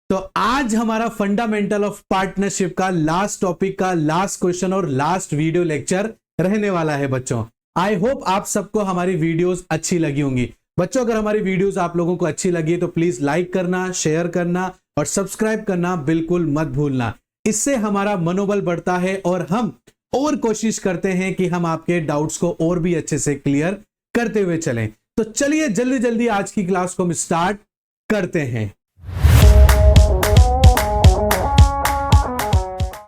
तो आज हमारा फंडामेंटल ऑफ पार्टनरशिप का लास्ट टॉपिक का लास्ट क्वेश्चन और लास्ट वीडियो लेक्चर रहने वाला है बच्चों। आई होप आप सबको हमारी वीडियोस अच्छी लगी होंगी। बच्चों अगर हमारी वीडियोस आप लोगों को अच्छी लगी है तो प्लीज लाइक करना, शेयर करना और सब्सक्राइब करना बिल्कुल मत भूलना। इससे हमारा मनोबल बढ़ता है और हम और कोशिश करते हैं कि हम आपके डाउट्स को और भी अच्छे से क्लियर करते हुए चलें। तो चलिए जल्दी जल्दी आज की क्लास को हम स्टार्ट करते हैं।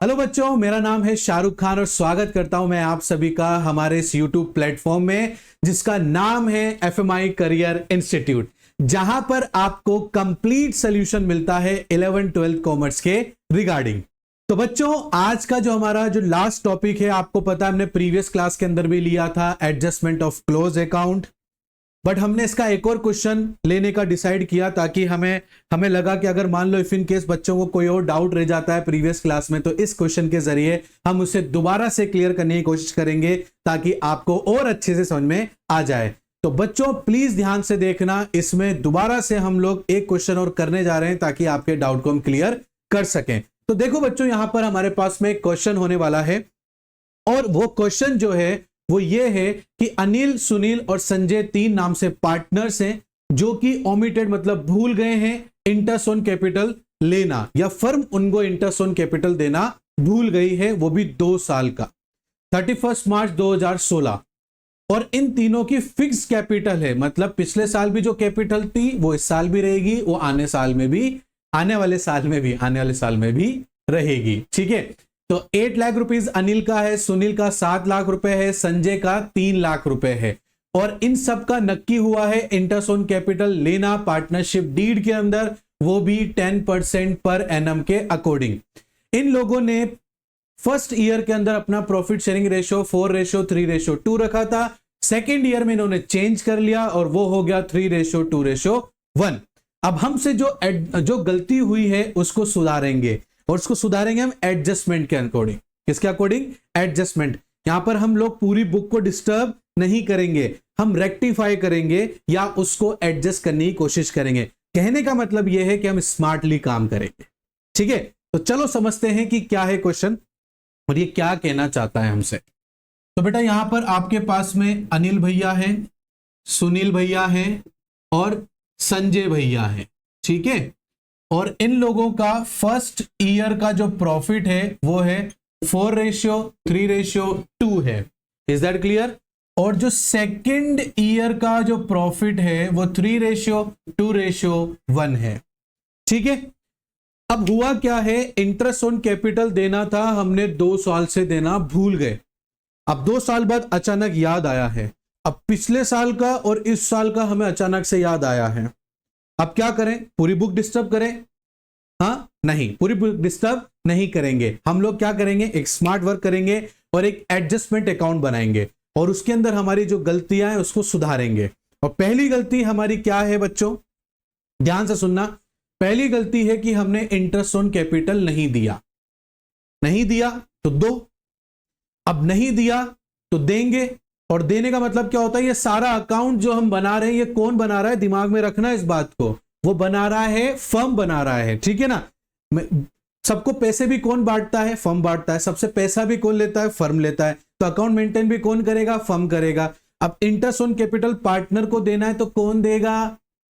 हेलो बच्चों, मेरा नाम है शाहरुख खान और स्वागत करता हूं मैं आप सभी का हमारे इस YouTube प्लेटफॉर्म में जिसका नाम है FMI करियर इंस्टीट्यूट, जहां पर आपको कंप्लीट सॉल्यूशन मिलता है 11-12 कॉमर्स के रिगार्डिंग। तो बच्चों आज का जो हमारा जो लास्ट टॉपिक है, आपको पता है हमने प्रीवियस क्लास के अंदर भी लिया था adjustment of close account, but हमने इसका एक और क्वेश्चन लेने का डिसाइड किया ताकि हमें लगा कि अगर मान लो इफ इन केस बच्चों को कोई और डाउट रह जाता है प्रीवियस क्लास में तो इस क्वेश्चन के जरिए हम उसे दोबारा से क्लियर करने की कोशिश करेंगे ताकि आपको और अच्छे से समझ में आ जाए। तो बच्चों प्लीज ध्यान से देखना, इसमें दोबारा से हम लोग एक क्वेश्चन और करने जा रहे हैं ताकि आपके डाउट को हम क्लियर कर सकें। तो देखो बच्चों यहां पर हमारे पास में एक क्वेश्चन होने वाला है और वो क्वेश्चन जो है वो ये है कि अनिल, सुनील और संजय 3 नाम से पार्टनर्स हैं जो कि ओमिटेड मतलब भूल गए हैं इंटरसोन कैपिटल लेना, या फर्म उनको इंटरसोन कैपिटल देना भूल गई है, वो भी 2 साल का 31 मार्च 2016। और इन तीनों की फिक्स कैपिटल है, मतलब पिछले साल भी जो कैपिटल थी वो इस साल भी रहेगी, वो आने वाले साल में भी रहेगी। ठीक है, तो 8 लाख रुपीस अनिल का है, सुनील का 7 लाख रुपए है, संजय का 3 लाख रुपए है और इन सब का नक्की हुआ है इंटरसोन कैपिटल लेना पार्टनरशिप डीड के अंदर, वो भी 10% पर एनम के अकॉर्डिंग। इन लोगों ने फर्स्ट ईयर के अंदर अपना प्रॉफिट शेयरिंग रेशियो 4:3:2 रखा था, सेकेंड ईयर में इन्होंने चेंज कर लिया और वो हो गया 3:2:1। अब हमसे जो गलती हुई है उसको सुधारेंगे और उसको सुधारेंगे हम एडजस्टमेंट के अकॉर्डिंग। किसके अकॉर्डिंग? एडजस्टमेंट। यहां पर हम लोग पूरी बुक को डिस्टर्ब नहीं करेंगे, हम रेक्टिफाई करेंगे या उसको एडजस्ट करने की कोशिश करेंगे। कहने का मतलब यह है कि हम स्मार्टली काम करेंगे। ठीक है, तो चलो समझते हैं कि क्या है क्वेश्चन और ये क्या कहना चाहता है हमसे। तो बेटा यहां पर आपके पास में अनिल भैया है, सुनील भैया है और संजय भैया है। ठीक है, और इन लोगों का फर्स्ट ईयर का जो प्रॉफिट है वो है 4:3:2 है। Is that clear? और जो सेकेंड ईयर का जो प्रॉफिट है वो 3:2:1 है। ठीक है, अब हुआ क्या है, इंटरेस्ट ऑन कैपिटल देना था, हमने 2 साल से देना भूल गए। अब 2 साल बाद अचानक याद आया है, अब पिछले साल का और इस साल का हमें अचानक से याद आया है। अब क्या करें? पूरी बुक डिस्टर्ब करें? हाँ नहीं, पूरी बुक डिस्टर्ब नहीं करेंगे। हम लोग क्या करेंगे, एक स्मार्ट वर्क करेंगे और एक एडजस्टमेंट अकाउंट बनाएंगे और उसके अंदर हमारी जो गलतियां हैं उसको सुधारेंगे। और पहली गलती हमारी क्या है बच्चों, ध्यान से सुनना। पहली गलती है कि हमने इंटरेस्ट ऑन कैपिटल नहीं दिया तो दो, अब नहीं दिया तो देंगे। और देने का मतलब क्या होता है, ये सारा अकाउंट जो हम बना रहे हैं ये कौन बना रहा है, दिमाग में रखना इस बात को, वो बना रहा है फर्म बना रहा है। ठीक है ना, सबको पैसे भी कौन बांटता है, फर्म बांटता है। सबसे पैसा भी कौन लेता है, फर्म लेता है। तो अकाउंट मेंटेन भी कौन करेगा, फर्म करेगा। अब इंटरेस्ट ऑन कैपिटल पार्टनर को देना है तो कौन देगा,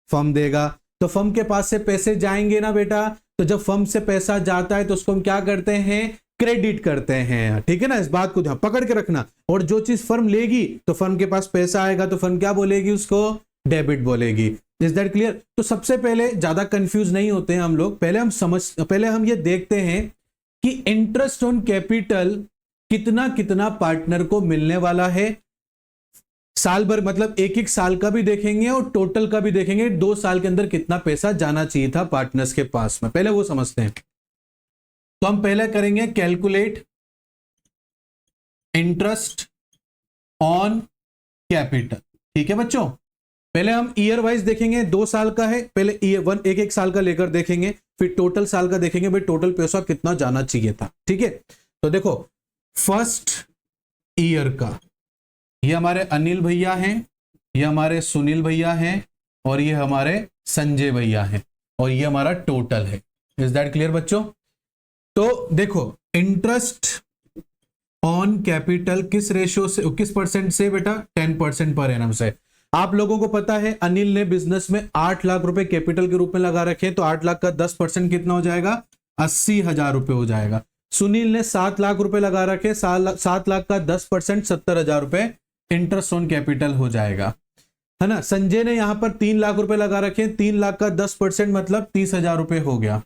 फर्म देगा। तो फर्म के पास से पैसे जाएंगे ना बेटा, तो जब फर्म से पैसा जाता है तो उसको हम क्या करते हैं, क्रेडिट करते हैं। ठीक है ना, इस बात को ध्यान पकड़ के रखना। और जो चीज फर्म लेगी तो फर्म के पास पैसा आएगा तो फर्म क्या बोलेगी, उसको डेबिट बोलेगी। Is that clear? तो सबसे पहले ज्यादा कंफ्यूज नहीं होते हैं हम लोग, पहले हम ये देखते हैं कि इंटरेस्ट ऑन कैपिटल कितना कितना पार्टनर को मिलने वाला है साल भर, मतलब एक साल का भी देखेंगे और टोटल का भी देखेंगे, 2 साल के अंदर कितना पैसा जाना चाहिए था पार्टनर्स के पास में, पहले वो समझते हैं। तो हम पहले करेंगे कैलकुलेट इंटरेस्ट ऑन कैपिटल। ठीक है बच्चों, पहले हम ईयर वाइज देखेंगे, 2 साल का है, पहले ईयर एक साल का लेकर देखेंगे, फिर टोटल साल का देखेंगे, भाई टोटल पैसा कितना जाना चाहिए था। ठीक है, तो देखो फर्स्ट ईयर का ये हमारे अनिल भैया हैं, ये हमारे सुनील भैया हैं और ये हमारे संजय भैया हैं और ये हमारा टोटल है। इज दैट क्लियर बच्चों? तो देखो इंटरेस्ट ऑन कैपिटल किस रेशियो से, किस परसेंट से बेटा? 10% पर एनम से। आप लोगों को पता है अनिल ने बिजनेस में 8 लाख रुपए कैपिटल के रूप में लगा रखे, तो 8 लाख का 10% कितना हो जाएगा? 80,000 रुपए हो जाएगा। सुनील ने 7 लाख रुपए लगा रखे, 7 लाख का 10% 70,000 रुपए इंटरेस्ट ऑन कैपिटल हो जाएगा, है ना। संजय ने यहां पर 3 लाख रुपए लगा रखे, 3 लाख का 10% मतलब 30,000 रुपए हो गया।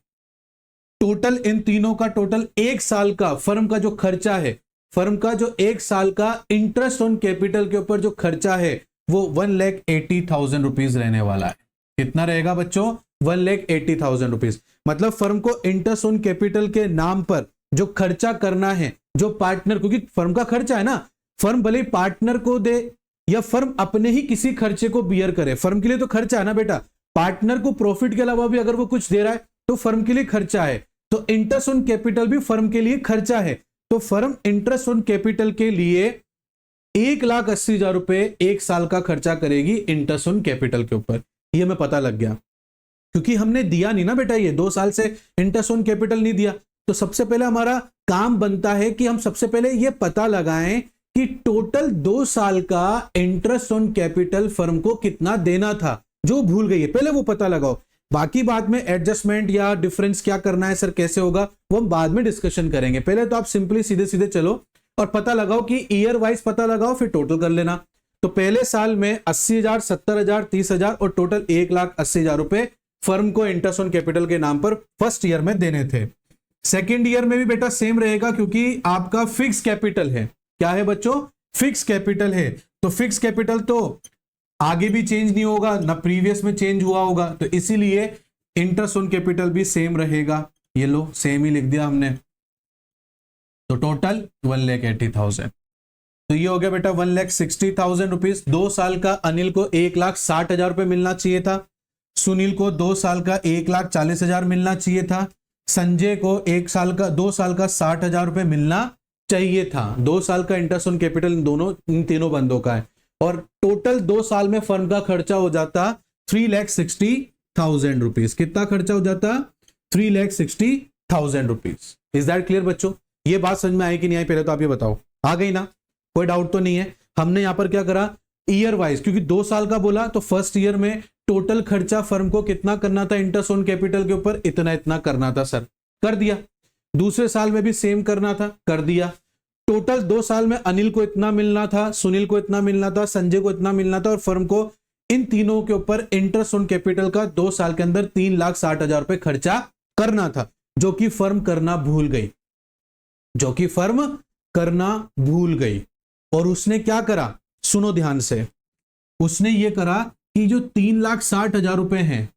टोटल इन तीनों का टोटल एक साल का फर्म का जो खर्चा है, फर्म का जो एक साल का इंटरेस्ट ऑन कैपिटल के ऊपर जो खर्चा है वो 1,80,000 रुपीज रहने वाला है। कितना रहेगा बच्चों? 1,80,000 रुपीज। मतलब फर्म को इंटरेस्ट ऑन कैपिटल के नाम पर जो खर्चा करना है, जो पार्टनर, क्योंकि फर्म का खर्चा है ना, फर्म भले पार्टनर को दे या फर्म अपने ही किसी खर्चे को बियर करे, फर्म के लिए तो खर्चा है ना बेटा। पार्टनर को प्रॉफिट के अलावा भी अगर वो कुछ दे रहा है तो फर्म के लिए खर्चा है, तो इंटरेस्ट ऑन कैपिटल भी फर्म के लिए खर्चा है। तो फर्म इंटरेस्ट ऑन कैपिटल के लिए 1,80,000 रुपए एक साल का खर्चा करेगी इंटरेस्ट ऑन कैपिटल के ऊपर। ये हमें पता लग गया, क्योंकि हमने दिया नहीं ना बेटा, ये 2 साल से इंटरेस्ट ऑन कैपिटल नहीं दिया। तो सबसे पहले हमारा काम बनता है कि हम सबसे पहले ये पता लगाएं कि टोटल 2 साल का इंटरेस्ट ऑन कैपिटल फर्म को कितना देना था, जो भूल गई है, पहले वो पता लगाओ। बाकी बाद में एडजस्टमेंट या डिफरेंस क्या करना है सर, कैसे होगा, वो हम बाद में डिस्कशन करेंगे। पहले तो आप सिंपली सीधे सीधे चलो और पता लगाओ कि ईयर वाइज पता लगाओ, फिर टोटल कर लेना। तो पहले साल में 80,000, 70,000, 30,000 और टोटल 1,80,000 रुपए फर्म को इंटरेस्ट ऑन कैपिटल के नाम पर फर्स्ट ईयर में देने थे। सेकेंड ईयर में भी बेटा सेम रहेगा, क्योंकि आपका फिक्स कैपिटल है। क्या है बच्चों? फिक्स कैपिटल है। तो फिक्स कैपिटल तो आगे भी चेंज नहीं होगा, ना प्रीवियस में चेंज हुआ होगा, तो इसीलिए इंटरेस्ट ऑन कैपिटल भी सेम रहेगा। ये लो सेम ही लिख दिया हमने। तो टोटल 1,80,000। तो ये हो गया बेटा 1,60,000 रुपीज। 2 साल का अनिल को 1,60,000 रुपए मिलना चाहिए था। सुनील को 2 साल का 1,40,000 मिलना चाहिए था। संजय को 2 साल का 60,000 रुपए मिलना चाहिए था। 2 साल का इंटरेस्ट ऑन कैपिटल इन तीनों बंदों का है, और टोटल 2 साल में फर्म का खर्चा हो जाता 3,60,000 रुपीज। कितना खर्चा हो जाता? 3,60,000 रुपीज। इज दैट क्लियर बच्चों? ये बात समझ में आई कि नहीं आई, पहले तो आप ये बताओ। आ गई ना? कोई डाउट तो नहीं है? हमने यहां पर क्या करा, ईयर वाइज, क्योंकि 2 साल का बोला तो फर्स्ट ईयर में टोटल खर्चा फर्म को कितना करना था इंटरेस्ट ऑन कैपिटल के ऊपर, इतना इतना करना था सर, कर दिया। दूसरे साल में भी सेम करना था, कर दिया। टोटल 2 साल में अनिल को इतना मिलना था, सुनील को इतना मिलना था, संजय को इतना मिलना था, और फर्म को इन तीनों के ऊपर इंटरेस्ट ऑन कैपिटल का 2 साल के अंदर 3,60,000 रुपए खर्चा करना था, जो कि फर्म करना भूल गई, जो कि फर्म करना भूल गई। और उसने क्या करा, सुनो ध्यान से, उसने ये करा कि जो 3,60,000 रुपए हैं,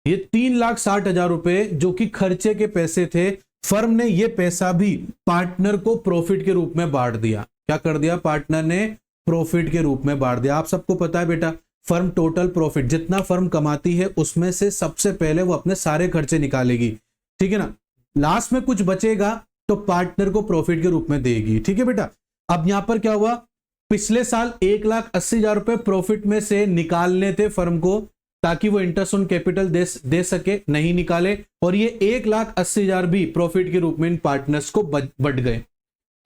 ये 3,60,000 रुपए जो कि खर्चे के पैसे थे, फर्म ने ये पैसा भी पार्टनर को प्रॉफिट के रूप में बांट दिया। क्या कर दिया? पार्टनर ने प्रॉफिट के रूप में बांट दिया। आप सबको पता है बेटा, फर्म टोटल प्रॉफिट जितना फर्म कमाती है उसमें से सबसे पहले वो अपने सारे खर्चे निकालेगी, ठीक है ना। लास्ट में कुछ बचेगा तो पार्टनर को प्रॉफिट के रूप में देगी, ठीक है बेटा। अब यहां पर क्या हुआ, पिछले साल 1,80,000 रुपए प्रॉफिट में से निकालने थे फर्म को, ताकि वो इंटरेस्ट ऑन कैपिटल दे सके, नहीं निकाले, और ये 1,80,000 भी प्रॉफिट के रूप में इन पार्टनर्स को बट गए।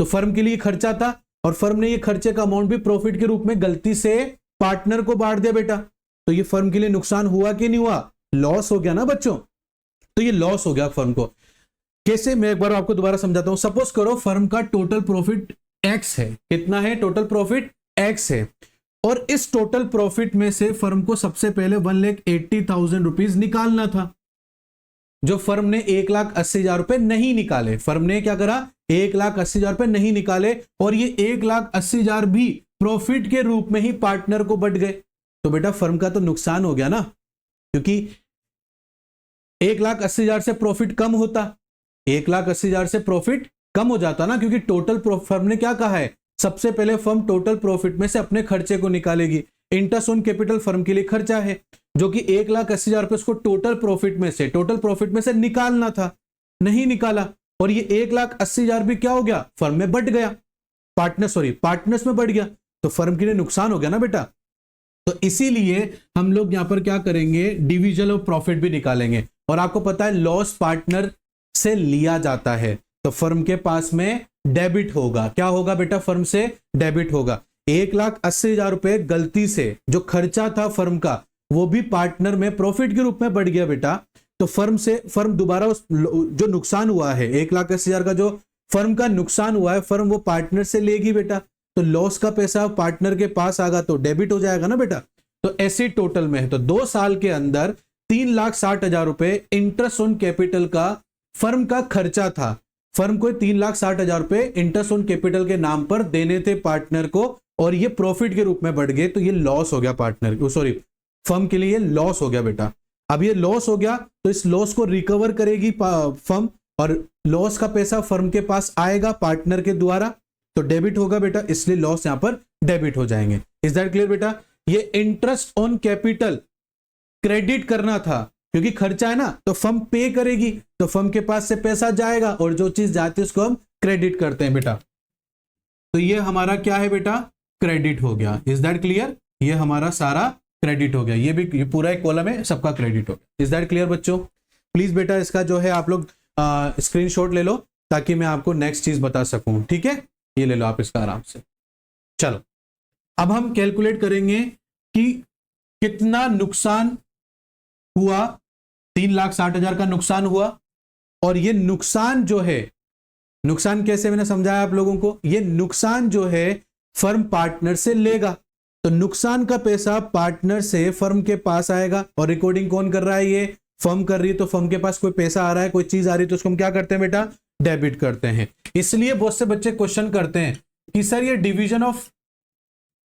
तो फर्म के लिए खर्चा था, और फर्म ने ये खर्चे का अमाउंट भी प्रॉफिट के रूप में गलती से पार्टनर को बांट दिया बेटा। तो ये फर्म के लिए नुकसान हुआ कि नहीं हुआ? लॉस हो गया ना बच्चों। तो ये लॉस हो गया फर्म को। कैसे, मैं एक बार आपको दोबारा समझाता हूं। सपोज करो फर्म का टोटल प्रॉफिट एक्स है। कितना है? टोटल प्रॉफिट एक्स है, और इस टोटल प्रॉफिट में से फर्म को सबसे पहले 1,80,000 रुपीज निकालना था, जो फर्म ने 1,80,000 रुपए नहीं निकाले। फर्म ने क्या करा? 1,80,000 रुपए नहीं निकाले, और ये 1,80,000 भी प्रॉफिट के रूप में ही पार्टनर को बट गए। तो बेटा फर्म का तो नुकसान हो गया ना, क्योंकि 1,80,000 से प्रॉफिट कम होता, 1,80,000 से प्रॉफिट कम हो जाता ना, क्योंकि टोटल फर्म ने क्या कहा है, सबसे पहले फर्म टोटल प्रॉफिट में से अपने खर्चे को निकालेगी। इंटरेस्ट ऑन कैपिटल फर्म के लिए खर्चा है, जो कि 1,80,000 रुपए उसको टोटल प्रॉफिट में से निकालना था, नहीं निकाला, और ये 1,80,000 भी क्या हो गया? फर्म में बढ़ गया, पार्टनर्स में बढ़ गया। तो फर्म के लिए नुकसान हो गया ना बेटा। तो इसीलिए हम लोग यहां पर क्या करेंगे, डिविजन ऑफ प्रॉफिट भी निकालेंगे। और आपको पता है लॉस पार्टनर से लिया जाता है, तो फर्म के पास में डेबिट होगा। क्या होगा बेटा? फर्म से डेबिट होगा। 1,80,000 रुपए गलती से जो खर्चा था फर्म का वो भी पार्टनर में प्रॉफिट के रूप में बढ़ गया बेटा, तो फर्म दोबारा उस जो नुकसान हुआ है 1,80,000 का जो फर्म का नुकसान हुआ है फर्म वो पार्टनर से लेगी बेटा, तो लॉस का पैसा पार्टनर के पास आगा तो डेबिट हो जाएगा ना बेटा। तो ऐसे टोटल में है, तो 2 साल के अंदर 3,60,000 रुपए इंटरेस्ट ऑन कैपिटल का फर्म का खर्चा था। फर्म को 3,60,000 रुपए इंटरेस्ट ऑन कैपिटल के नाम पर देने थे पार्टनर को, और ये प्रॉफिट के रूप में बढ़ गए, तो ये लॉस हो गया पार्टनर, सॉरी फर्म के लिए लॉस हो गया बेटा। अब ये लॉस हो गया तो इस लॉस को रिकवर करेगी फर्म, और लॉस का पैसा फर्म के पास आएगा पार्टनर के द्वारा, तो डेबिट होगा बेटा, इसलिए लॉस यहां पर डेबिट हो जाएंगे। इज दैट क्लियर बेटा? ये इंटरेस्ट ऑन कैपिटल क्रेडिट करना था, क्योंकि खर्चा है ना, तो फर्म पे करेगी, तो फर्म के पास से पैसा जाएगा, और जो चीज जाती है उसको हम क्रेडिट करते हैं बेटा। तो ये हमारा क्या है बेटा? क्रेडिट हो गया। Is that clear? ये हमारा सारा क्रेडिट हो गया, ये पूरा एक कॉलम है, सबका क्रेडिट हो गया। इज दैट क्लियर बच्चों? प्लीज बेटा इसका जो है आप लोग स्क्रीनशॉट ले लो ताकि मैं आपको नेक्स्ट चीज बता सकूं, ठीक है? ये ले लो आप इसका आराम से। चलो अब हम कैलकुलेट करेंगे कि कितना नुकसान हुआ। 3,60,000 का नुकसान हुआ, और ये नुकसान जो है, नुकसान कैसे मैंने समझाया आप लोगों को, ये नुकसान जो है फर्म पार्टनर से लेगा, तो नुकसान का पैसा पार्टनर से फर्म के पास आएगा, और रिकॉर्डिंग कौन कर रहा है? ये फर्म कर रही है, तो फर्म के पास कोई पैसा आ रहा है, कोई चीज आ रही है, तो उसको हम क्या करते हैं बेटा? डेबिट करते हैं। इसलिए बहुत से बच्चे क्वेश्चन करते हैं कि सर ये डिवीजन ऑफ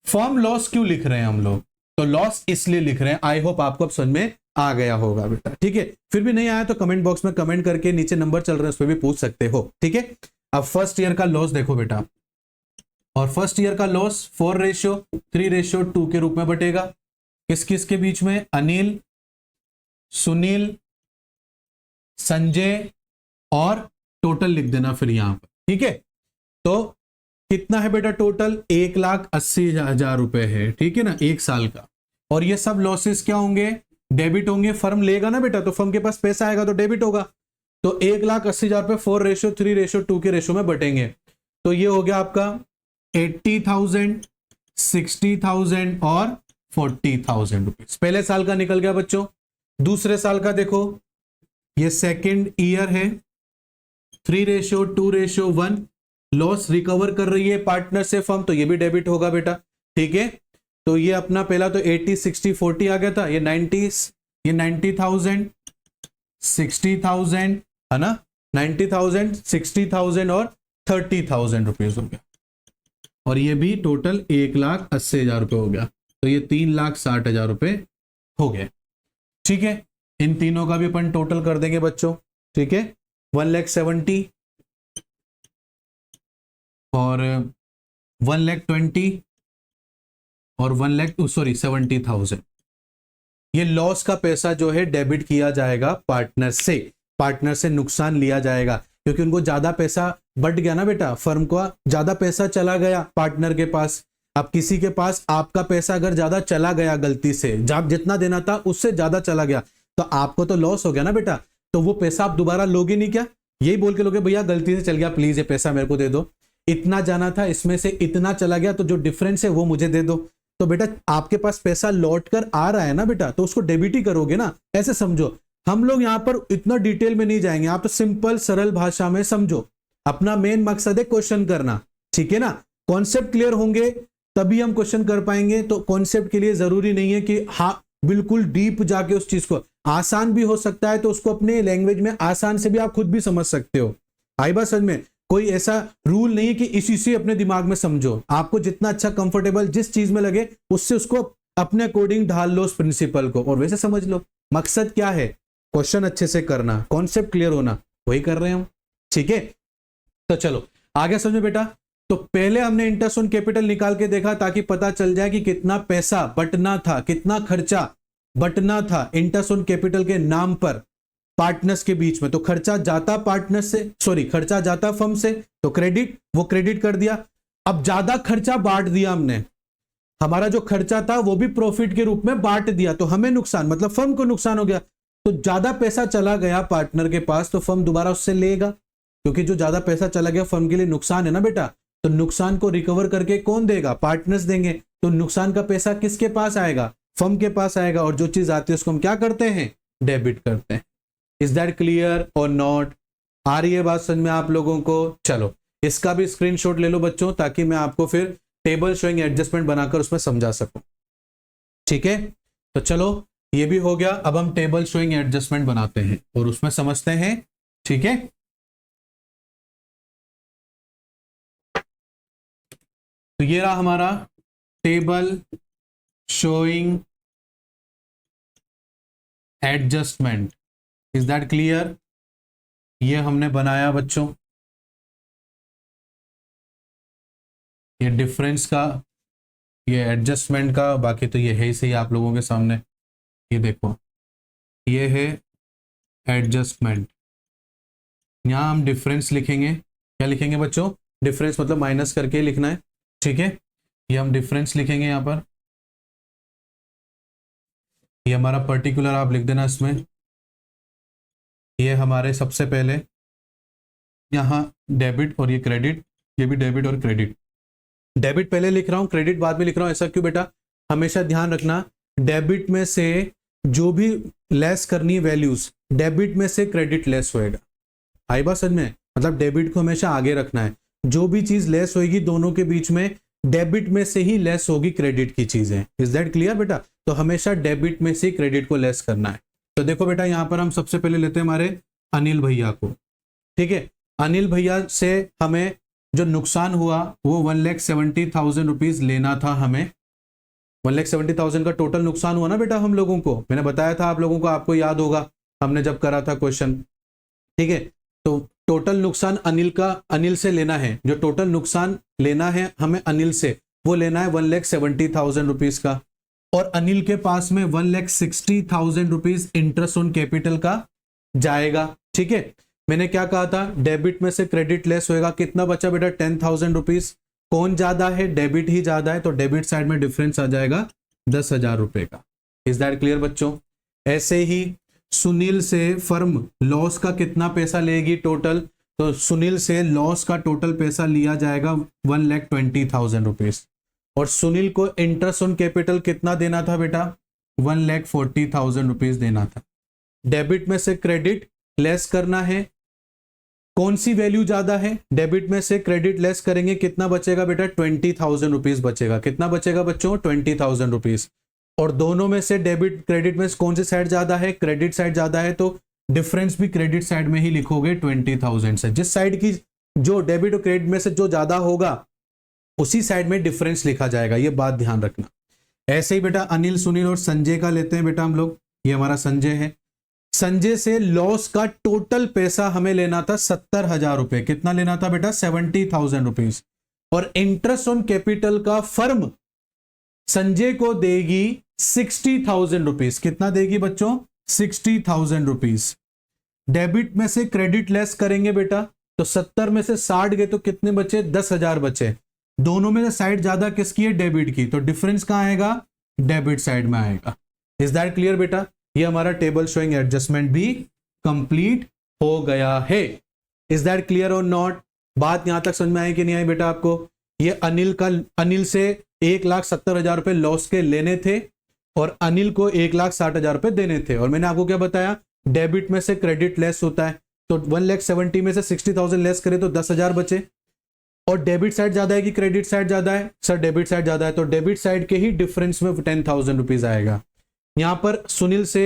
फर्म लॉस क्यों लिख रहे हैं हम लोग? तो लॉस इसलिए लिख रहे हैं। आई होप आपको अब समझ में आ गया होगा बेटा, ठीक है? फिर भी नहीं आया तो कमेंट बॉक्स में कमेंट करके नीचे नंबर चल रहे हैं उस पर भी पूछ सकते हो, ठीक है? अब फर्स्ट ईयर का लॉस देखो बेटा, और फर्स्ट ईयर का लॉस 4:3:2 के रूप में बटेगा। किस किस के बीच में? अनिल, सुनील, संजय, और टोटल लिख देना फिर यहां पर, ठीक है? तो कितना है बेटा टोटल? 1,80,000 रुपए है, ठीक है ना, एक साल का। और ये सब लॉसेस क्या होंगे? डेबिट होंगे। फर्म लेगा ना बेटा, तो फर्म के पास पैसा आएगा तो डेबिट होगा, तो 1,80,000 रुपए 4:3:2 के रेशो में बटेंगे। तो ये हो गया आपका 80,000, 60,000 और 40,000 रुपीज। पहले साल का निकल गया बच्चों। दूसरे साल का देखो, ये सेकेंड ईयर है, 3:2:1 लॉस रिकवर कर रही है पार्टनर से फर्म, तो ये भी डेबिट होगा बेटा, ठीक है? तो ये अपना पहला तो 80, 60, 40 आ गया था, ये 90,000, 60,000 है ना, 90,000, 60,000 और 30,000 रुपीज हो गया, और ये भी टोटल 1,80,000 रुपए हो गया, तो ये 3,60,000 रुपए हो गए, ठीक है? इन तीनों का भी अपन टोटल कर देंगे बच्चों, ठीक है? 1,70,000 और 1,20,000 और 70,000। ये लॉस का पैसा जो है डेबिट किया जाएगा पार्टनर से नुकसान लिया जाएगा, क्योंकि उनको ज्यादा पैसा बढ़ गया ना बेटा, फर्म को ज्यादा पैसा चला गया पार्टनर के पास। अब किसी के पास आपका पैसा अगर ज्यादा चला गया गलती से, जितना देना था उससे ज्यादा चला गया, तो आपको तो लॉस हो गया ना बेटा, तो वो पैसा आप दोबारा लोगे नहीं क्या? यही बोल के लोगे भैया गलती से चल गया, प्लीज ये पैसा मेरे को दे दो, इतना जाना था इसमें से इतना चला गया, तो जो डिफरेंस है वो मुझे दे दो। तो बेटा आपके पास पैसा लौट कर आ रहा है ना बेटा, तो उसको डेबिट ही करोगे ना, ऐसे समझो। हम लोग यहां पर इतना डिटेल में नहीं जाएंगे, आप तो सिंपल सरल भाषा में समझो। अपना मेन मकसद है क्वेश्चन करना, ठीक है ना? कॉन्सेप्ट क्लियर होंगे तभी हम क्वेश्चन कर पाएंगे। तो कॉन्सेप्ट के लिए जरूरी नहीं है कि हाँ बिल्कुल डीप जाके उस चीज को, आसान भी हो सकता है, तो उसको अपने लैंग्वेज में आसान से भी आप खुद भी समझ सकते हो। आई बात समझ में? कोई ऐसा रूल नहीं है कि इसी से अपने दिमाग में समझो, आपको जितना अच्छा कंफर्टेबल जिस चीज में लगे उससे उसको अपने अकॉर्डिंग ढाल लो उस प्रिंसिपल को, और वैसे समझ लो। मकसद क्या है? क्वेश्चन अच्छे से करना, कॉन्सेप्ट क्लियर होना, वही कर रहे हैं हम, ठीक है? तो चलो आगे समझो बेटा। तो पहले हमने इंटरेस्ट ऑन कैपिटल निकाल के देखा ताकि पता चल जाए कि कितना पैसा बटना था, कितना खर्चा बटना था इंटरेस्ट ऑन कैपिटल के नाम पर पार्टनर्स के बीच में। तो खर्चा जाता पार्टनर से, सॉरी खर्चा जाता फर्म से, तो क्रेडिट, वो क्रेडिट कर दिया। अब ज्यादा खर्चा बांट दिया हमने, हमारा जो खर्चा था वो भी प्रॉफिट के रूप में बांट दिया, तो हमें नुकसान, मतलब फर्म को नुकसान हो गया। तो ज्यादा पैसा चला गया पार्टनर के पास तो फर्म दोबारा उससे लेगा, क्योंकि जो ज्यादा पैसा चला गया फर्म के लिए नुकसान है ना बेटा। तो नुकसान को रिकवर करके कौन देगा? पार्टनर्स देंगे। तो नुकसान का पैसा किसके पास आएगा? फर्म के पास आएगा। और जो चीज आती है उसको हम क्या करते हैं? डेबिट करते हैं। इज दैट क्लियर और नॉट? आ रही है बात समझ में आप लोगों को? चलो इसका भी स्क्रीनशॉट ले लो बच्चों, ताकि मैं आपको फिर टेबल शोइंग एडजस्टमेंट बनाकर उसमें समझा सकूं। ठीक है, तो चलो ये भी हो गया। अब हम टेबल शोइंग एडजस्टमेंट बनाते हैं और उसमें समझते हैं। ठीक है, तो ये रहा हमारा table showing adjustment. Is that clear? ये हमने बनाया बच्चों, ये डिफरेंस का, ये एडजस्टमेंट का, बाकी तो ये है ही सही आप लोगों के सामने। ये देखो, ये है एडजस्टमेंट। यहां हम डिफरेंस लिखेंगे। क्या लिखेंगे बच्चों? डिफरेंस मतलब माइनस करके लिखना है। ठीक है, ये हम डिफरेंस लिखेंगे यहां पर। ये हमारा पर्टिकुलर आप लिख देना इसमें। ये हमारे सबसे पहले यहाँ डेबिट और ये क्रेडिट, ये भी डेबिट और क्रेडिट। डेबिट पहले लिख रहा हूं, क्रेडिट बाद में लिख रहा हूं। ऐसा क्यों बेटा? हमेशा ध्यान रखना, डेबिट में से जो भी लेस करनी वैल्यूज, डेबिट में से क्रेडिट लेस होएगा। आई बात समझ में? मतलब डेबिट को हमेशा आगे रखना है। जो भी चीज लेस होगी दोनों के बीच में, डेबिट में से ही लेस होगी क्रेडिट की चीजें। इज दैट क्लियर बेटा? तो हमेशा डेबिट में से क्रेडिट को लेस करना है। तो देखो बेटा, यहां पर हम सबसे पहले लेते हैं हमारे अनिल भैया को। ठीक है, अनिल भैया से हमें जो नुकसान हुआ वो 1,70,000 रुपीज लेना था हमें। 1,70,000 का टोटल नुकसान हुआ ना बेटा हम लोगों को। मैंने बताया था आप लोगों को, आपको याद होगा हमने जब करा था क्वेश्चन। ठीक है, तो टोटल नुकसान अनिल का, अनिल से लेना है। जो टोटल नुकसान लेना है हमें अनिल से, वो लेना है 1,70,000 रुपीज का। और अनिल के पास में 1,60,000 रुपीज इंटरेस्ट ऑन कैपिटल का जाएगा। ठीक है, मैंने क्या कहा था? डेबिट में से क्रेडिट लेस होएगा। कितना बचा बेटा? 10,000 रुपीज। कौन ज्यादा है? डेबिट ही ज्यादा है, तो डेबिट साइड में डिफरेंस आ जाएगा 10,000 रुपए का। इज दैट क्लियर बच्चों? ऐसे ही सुनील से फर्म लॉस का कितना पैसा लेगी टोटल? तो सुनील से लॉस का टोटल पैसा लिया जाएगा 1,20,000 रुपीज। और सुनील को इंटरेस्ट ऑन कैपिटल कितना देना था बेटा? 1,40,000 रुपीज देना था। डेबिट में से क्रेडिट लेस करना है। कौन सी वैल्यू ज्यादा है? डेबिट में से क्रेडिट लेस करेंगे, कितना बचेगा बेटा? 20,000 रुपीज बचेगा। कितना बचेगा बच्चों? 20,000 रुपीज। और दोनों में से डेबिट क्रेडिट में कौन सी साइड ज्यादा है? क्रेडिट साइड ज्यादा है, तो डिफरेंस भी क्रेडिट साइड में ही लिखोगे 20,000 से। जिस साइड की जो डेबिट और क्रेडिट में से जो ज्यादा होगा उसी साइड में डिफरेंस लिखा जाएगा। ये बात ध्यान रखना। ऐसे ही बेटा अनिल, सुनील और संजय का लेते हैं बेटा हम लोग। ये हमारा संजय है। संजय से लॉस का टोटल पैसा हमें लेना था 70,000 रुपए। कितना लेना था बेटा? 70,000 रुपीज। और इंटरेस्ट ऑन कैपिटल का फर्म संजय को देगी 60,000 रुपीज। कितना देगी बच्चों? 60,000 रुपीज। डेबिट में से क्रेडिट लेस करेंगे बेटा, तो 70 में से 60 गए तो कितने बचे? 10,000 बचे। दोनों में से साइड ज्यादा किसकी है? डेबिट की, तो डिफरेंस कहां आएगा? डेबिट साइड में आएगा। इज दैट क्लियर बेटा? ये हमारा टेबल शोइंग एडजस्टमेंट भी कंप्लीट हो गया है। इज दैट क्लियर और नॉट? बात यहां तक समझ में आई कि नहीं आई बेटा आपको? ये अनिल से 1,70,000 रुपए लॉस के लेने थे और अनिल को 1,60,000 रुपए देने थे। और मैंने आपको क्या बताया? डेबिट में से क्रेडिट लेस होता है, तो 1,70,000 में से 60,000 लेस करे तो 10,000 बचे। और डेबिट साइड ज्यादा है कि क्रेडिट साइड ज्यादा है? सर डेबिट साइड ज्यादा है, तो डेबिट साइड के ही डिफरेंस में 10,000 रुपीज आएगा। यहां पर सुनील से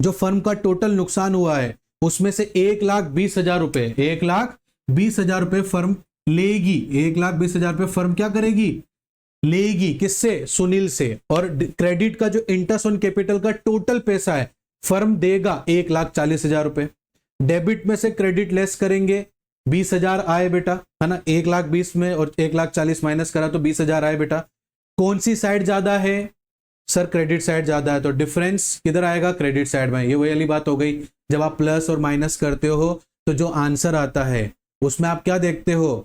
जो फर्म का टोटल नुकसान हुआ है उसमें से 1,20,000 रुपए, 1,20,000 रुपए फर्म लेगी। 1,20,000 रुपए फर्म क्या करेगी? लेगी। किससे? सुनील से। और क्रेडिट का जो इंटरेस्ट ऑन कैपिटल का टोटल पैसा है फर्म देगा 1,40,000 रुपए। डेबिट में से क्रेडिट लेस करेंगे, 20,000 आए बेटा, है ना? 1,20,000 में और 1,40,000 माइनस करा तो 20,000 आए बेटा। कौन सी साइड ज्यादा है? सर क्रेडिट साइड ज्यादा है, तो डिफरेंस किधर आएगा? क्रेडिट साइड में। ये वही वाली बात हो गई, जब आप प्लस और माइनस करते हो तो जो आंसर आता है उसमें आप क्या देखते हो?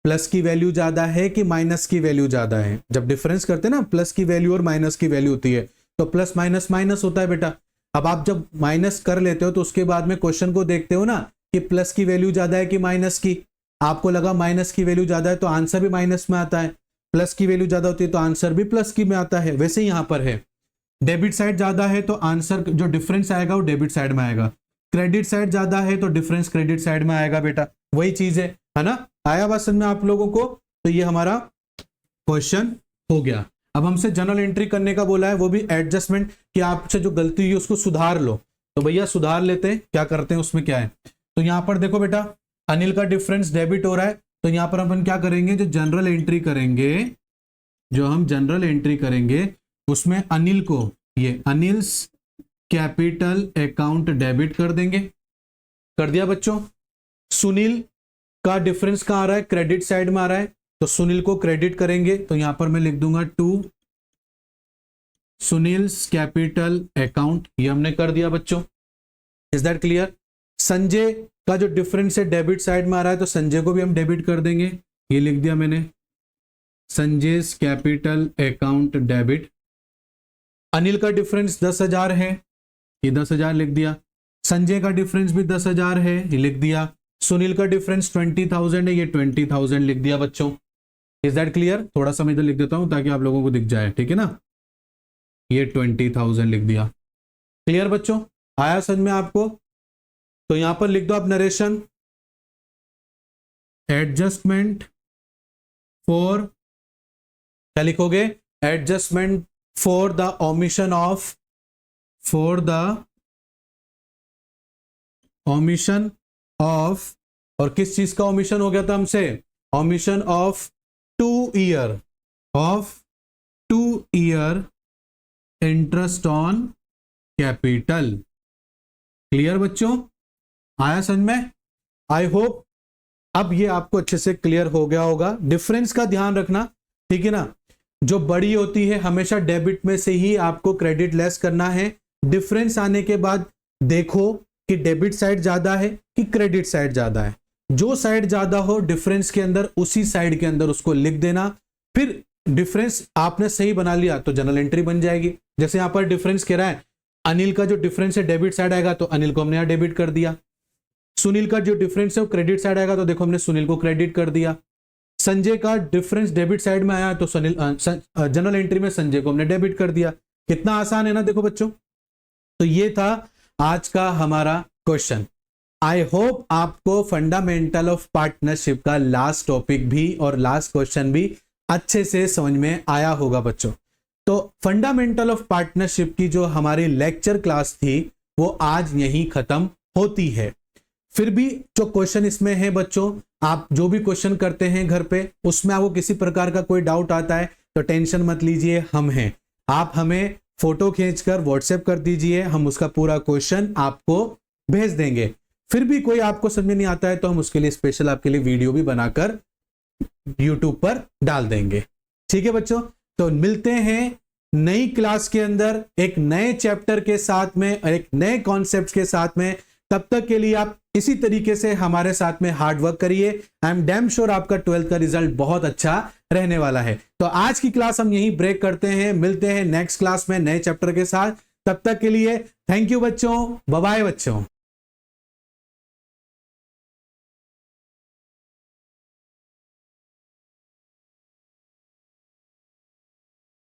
प्लस की वैल्यू ज्यादा है कि माइनस की वैल्यू ज्यादा है? जब डिफरेंस करते हैं ना, प्लस की वैल्यू और माइनस की वैल्यू होती है, तो प्लस माइनस माइनस होता है बेटा। अब आप जब माइनस कर लेते हो तो उसके बाद में क्वेश्चन को देखते हो ना कि प्लस की वैल्यू ज्यादा है कि माइनस की। आपको लगा माइनस की वैल्यू ज्यादा है तो आंसर भी माइनस में आता है, प्लस की वैल्यू ज्यादा होती है तो आंसर भी प्लस की में आता है। वैसे ही यहां पर है, डेबिट साइड ज्यादा है तो आंसर जो डिफरेंस आएगा वो डेबिट साइड में आएगा, क्रेडिट साइड ज्यादा है तो डिफरेंस क्रेडिट साइड में आएगा बेटा, वही चीज है ना। आया बात समझ में आप लोगों को? तो ये हमारा क्वेश्चन हो गया। अब हमसे जर्नल एंट्री करने का बोला है, वो भी एडजस्टमेंट, कि आपसे जो गलती हुई उसको सुधार लो। तो भैया सुधार लेते हैं, क्या करते हैं उसमें क्या है। तो यहां पर देखो बेटा, अनिल का डिफरेंस डेबिट हो रहा है, तो यहां पर अपन क्या करेंगे, जो जनरल एंट्री करेंगे, जो हम जनरल एंट्री करेंगे उसमें अनिल को, ये अनिल्स कैपिटल अकाउंट डेबिट कर देंगे। कर दिया बच्चों। सुनील का डिफरेंस कहां आ रहा है, क्रेडिट साइड में आ रहा है, तो सुनील को क्रेडिट करेंगे। तो यहां पर मैं लिख दूंगा टू सुनील्स कैपिटल अकाउंट, ये हमने कर दिया बच्चों। Is that clear? संजय का जो डिफरेंस है डेबिट साइड में आ रहा है, तो संजय को भी हम डेबिट कर देंगे, ये लिख दिया मैंने, Sanjay capital account debit. Anil का डिफरेंस 10,000 है, ये 10,000 लिख दिया। संजय का डिफरेंस भी 10,000 है, ये लिख दिया। सुनील का डिफरेंस 20,000 है, ये 20,000 लिख दिया बच्चों। Is that clear? थोड़ा सा मैं इधर लिख देता हूं ताकि आप लोगों को दिख जाए, ठीक है ना। ये 20,000 लिख दिया। क्लियर बच्चों? आया समझ में आपको? तो यहां पर लिख दो आप नरेशन, एडजस्टमेंट फॉर, क्या लिखोगे, adjustment for the omission of, for the omission of, और किस चीज का ओमिशन हो गया था हमसे, omission of 2 year, of 2 year interest on capital. Clear बच्चों? आया समझ में? आई होप अब ये आपको अच्छे से क्लियर हो गया होगा। डिफरेंस का ध्यान रखना, ठीक है ना। जो बड़ी होती है हमेशा डेबिट में से ही आपको क्रेडिट लेस करना है। डिफरेंस आने के बाद देखो कि डेबिट साइड ज्यादा है कि क्रेडिट साइड ज्यादा है। जो साइड ज्यादा हो डिफरेंस के अंदर, उसी साइड के अंदर उसको लिख देना। फिर डिफरेंस आपने सही बना लिया तो जनरल एंट्री बन जाएगी। जैसे यहां पर डिफरेंस कह रहा है, अनिल का जो डिफरेंस है डेबिट साइड आएगा तो अनिल को हमने यहां डेबिट कर दिया। सुनील का जो डिफरेंस है वो क्रेडिट साइड आएगा तो देखो हमने सुनील को क्रेडिट कर दिया। संजय का डिफरेंस डेबिट साइड में आया तो जनरल एंट्री में संजय को हमने डेबिट कर दिया। कितना आसान है ना, देखो बच्चों। तो ये था आज का हमारा क्वेश्चन। आई होप आपको फंडामेंटल ऑफ पार्टनरशिप का लास्ट टॉपिक भी और लास्ट क्वेश्चन भी अच्छे से समझ में आया होगा बच्चों। तो फंडामेंटल ऑफ पार्टनरशिप की जो हमारी लेक्चर क्लास थी वो आज यहीं खत्म होती है। फिर भी जो क्वेश्चन इसमें है बच्चों, आप जो भी क्वेश्चन करते हैं घर पे, उसमें आपको किसी प्रकार का कोई डाउट आता है तो टेंशन मत लीजिए, हम हैं। आप हमें फोटो खींचकर व्हाट्सएप कर दीजिए, हम उसका पूरा क्वेश्चन आपको भेज देंगे। फिर भी कोई आपको समझ में नहीं आता है तो हम उसके लिए स्पेशल आपके लिए वीडियो भी बनाकर यूट्यूब पर डाल देंगे। ठीक है बच्चों, तो मिलते हैं नई क्लास के अंदर एक नए चैप्टर के साथ में, एक नए कॉन्सेप्ट के साथ में। तब तक के लिए आप इसी तरीके से हमारे साथ में हार्ड वर्क करिए। आई एम डैम श्योर आपका 12th का रिजल्ट बहुत अच्छा रहने वाला है। तो आज की क्लास हम यहीं ब्रेक करते हैं, मिलते हैं नेक्स्ट क्लास में नए चैप्टर के साथ। तब तक के लिए थैंक यू बच्चों, बाय बाय बच्चों।